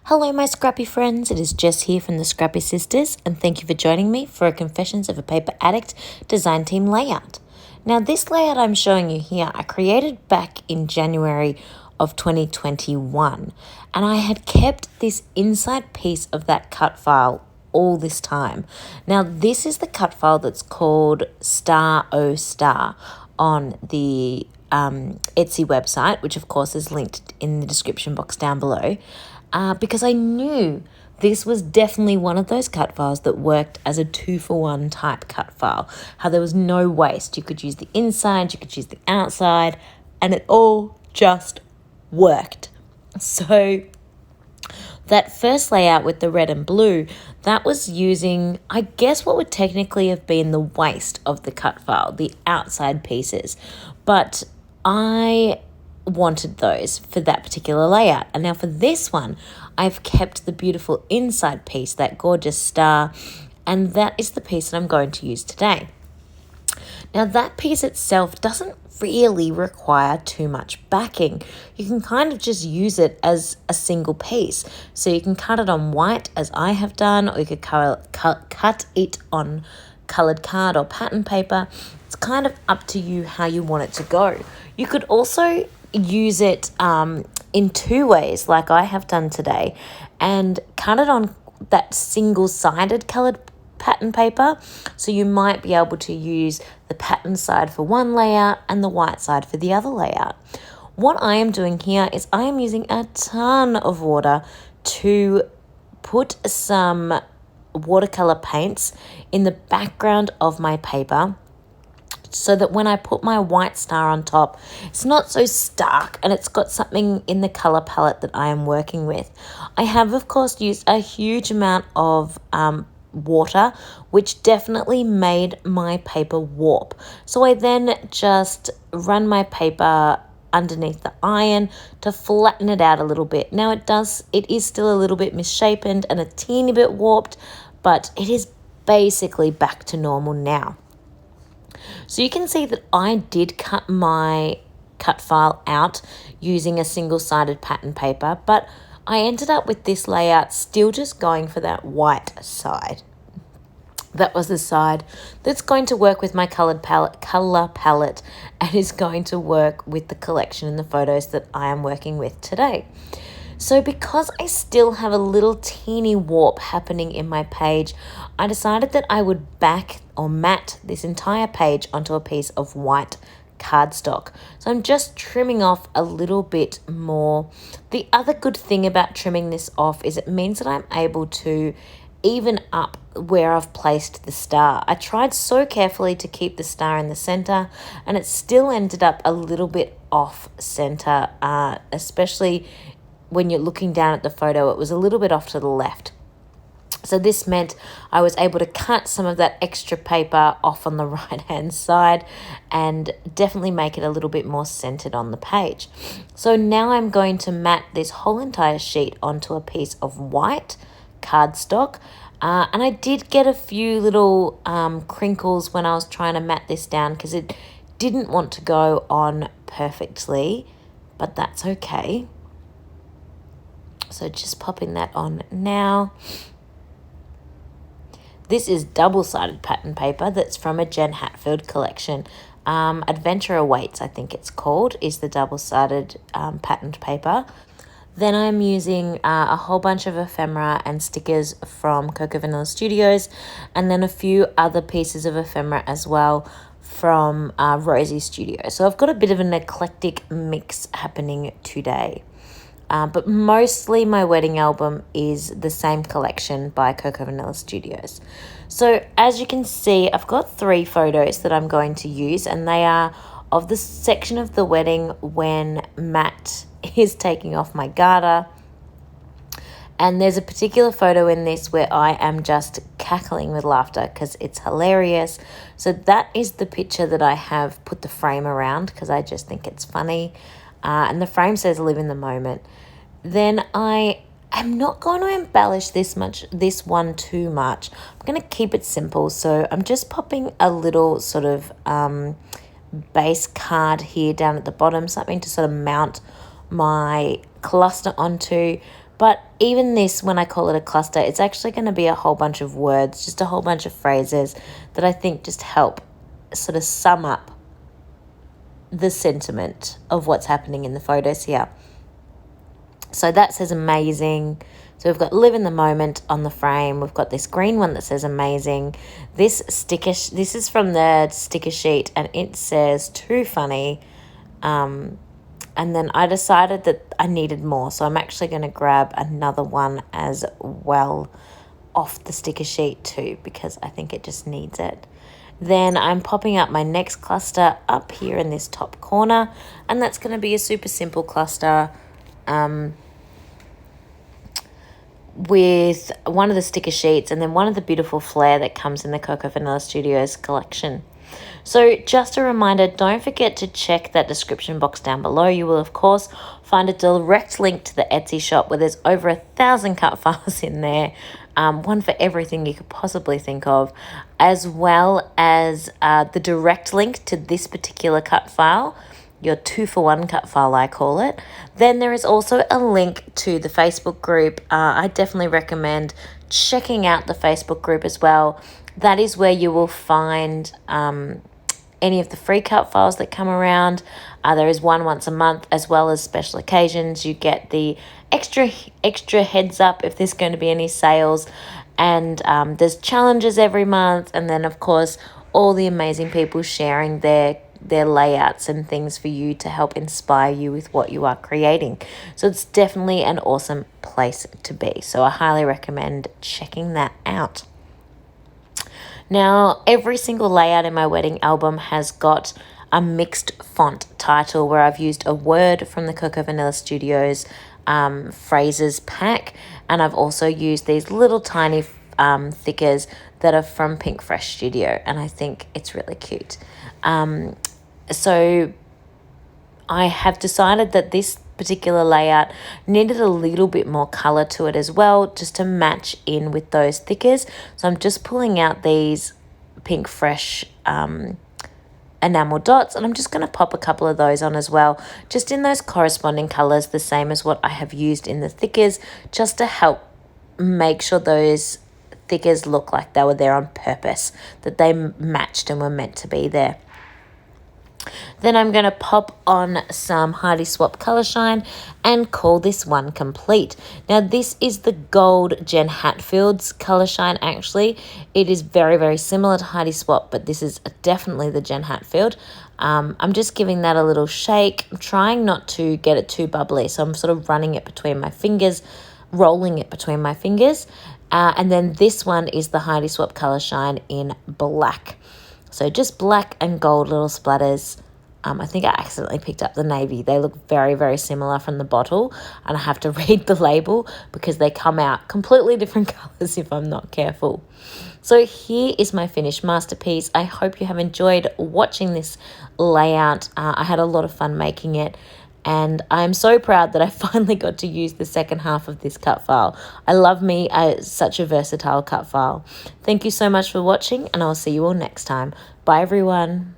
Hello, my Scrappy friends. It is Jess here from the Scrappy Sisters, and thank you for joining me for a Confessions of a Paper Addict design team layout. Now, this layout I'm showing you here, I created back in January of 2021, and I had kept this inside piece of that cut file all this time. Now, this is the cut file that's called Star O Star on the Etsy website, which of course is linked in the description box down below. Because I knew this was definitely one of those cut files that worked as a 2-for-1 type cut file. How there was no waste. You could use the inside, you could use the outside, and it all just worked. So that first layout with the red and blue, that was using, I guess, what would technically have been the waste of the cut file, the outside pieces. But I wanted those for that particular layout. And now for this one, I've kept the beautiful inside piece, that gorgeous star, and that is the piece that I'm going to use today. Now that piece itself doesn't really require too much backing. You can kind of just use it as a single piece. So you can cut it on white as I have done, or you could cut it on colored card or pattern paper. It's kind of up to you how you want it to go. You could also use it in two ways, like I have done today, and cut it on that single-sided colored pattern paper. So you might be able to use the pattern side for one layout and the white side for the other layout. What I am doing here is I am using a ton of water to put some watercolor paints in the background of my paper, so that when I put my white star on top, it's not so stark and it's got something in the color palette that I am working with. I have, of course, used a huge amount of water, which definitely made my paper warp. So I then just run my paper underneath the iron to flatten it out a little bit. Now it is still a little bit misshapen and a teeny bit warped, but it is basically back to normal now. So you can see that I did cut my cut file out using a single-sided pattern paper, but I ended up with this layout still just going for that white side. That was the side that's going to work with my color palette and is going to work with the collection and the photos that I am working with today. So because I still have a little teeny warp happening in my page, I decided that I would back or mat this entire page onto a piece of white cardstock. So I'm just trimming off a little bit more. The other good thing about trimming this off is it means that I'm able to even up where I've placed the star. I tried so carefully to keep the star in the center, and it still ended up a little bit off center, especially when you're looking down at the photo. It was a little bit off to the left. So this meant I was able to cut some of that extra paper off on the right-hand side and definitely make it a little bit more centered on the page. So now I'm going to mat this whole entire sheet onto a piece of white cardstock. And I did get a few little crinkles when I was trying to mat this down because it didn't want to go on perfectly, but that's okay. So just popping that on now. This is double-sided pattern paper that's from a Jen Hatfield collection. Adventure Awaits, I think it's called, is the double-sided patterned paper. Then I'm using a whole bunch of ephemera and stickers from Cocoa Vanilla Studios, and then a few other pieces of ephemera as well from Rosie Studio. So I've got a bit of an eclectic mix happening today. But mostly my wedding album is the same collection by Cocoa Vanilla Studios. So as you can see, I've got 3 photos that I'm going to use, and they are of the section of the wedding when Matt is taking off my garter. And there's a particular photo in this where I am just cackling with laughter because it's hilarious. So that is the picture that I have put the frame around because I just think it's funny. And the frame says live in the moment. Then I am not going to embellish this one too much. I'm going to keep it simple. So I'm just popping a little sort of base card here down at the bottom, something to sort of mount my cluster onto. But even this, when I call it a cluster, it's actually going to be a whole bunch of words, just a whole bunch of phrases that I think just help sort of sum up the sentiment of what's happening in the photos here. So that says amazing. So we've got live in the moment on the frame. We've got this green one that says amazing. This is from the sticker sheet, and it says too funny. And then I decided that I needed more, so I'm actually going to grab another one as well off the sticker sheet too, because I think it just needs it. Then I'm popping up my next cluster up here in this top corner, and that's going to be a super simple cluster with one of the sticker sheets and then one of the beautiful flare that comes in the Cocoa Vanilla Studios collection. So just a reminder, don't forget to check that description box down below. You will, of course, find a direct link to the Etsy shop where there's over 1,000 cut files in there, one for everything you could possibly think of, as well as the direct link to this particular cut file, your 2-for-1 cut file, I call it. Then there is also a link to the Facebook group. I definitely recommend checking out the Facebook group as well. That is where you will find any of the free cut files that come around. There is one once a month, as well as special occasions. You get the extra heads up if there's going to be any sales, and there's challenges every month, and then of course all the amazing people sharing their layouts and things for you to help inspire you with what you are creating. So it's definitely an awesome place to be. So I highly recommend checking that out. Now, every single layout in my wedding album has got a mixed font title where I've used a word from the Cocoa Vanilla Studios phrases pack, and I've also used these little tiny thickers that are from Pink Fresh Studio, and I think it's really cute. So I have decided that this particular layout needed a little bit more color to it as well, just to match in with those thickers. So I'm just pulling out these Pink Fresh enamel dots, and I'm just going to pop a couple of those on as well, just in those corresponding colors, the same as what I have used in the thickers, just to help make sure those thickers look like they were there on purpose, that they matched and were meant to be there. Then I'm going to pop on some Heidi Swap Color Shine and call this one complete. Now this is the gold Jen Hatfield's Color Shine actually. It is very, very similar to Heidi Swap, but this is definitely the Jen Hatfield. I'm just giving that a little shake. I'm trying not to get it too bubbly, so I'm sort of running it between my fingers, rolling it between my fingers. And then this one is the Heidi Swap Color Shine in black. So just black and gold little splatters. I think I accidentally picked up the navy. They look very, very similar from the bottle, and I have to read the label because they come out completely different colors if I'm not careful. So here is my finished masterpiece. I hope you have enjoyed watching this layout. I had a lot of fun making it, and I'm so proud that I finally got to use the second half of this cut file. I love me such a versatile cut file. Thank you so much for watching, and I'll see you all next time. Bye everyone.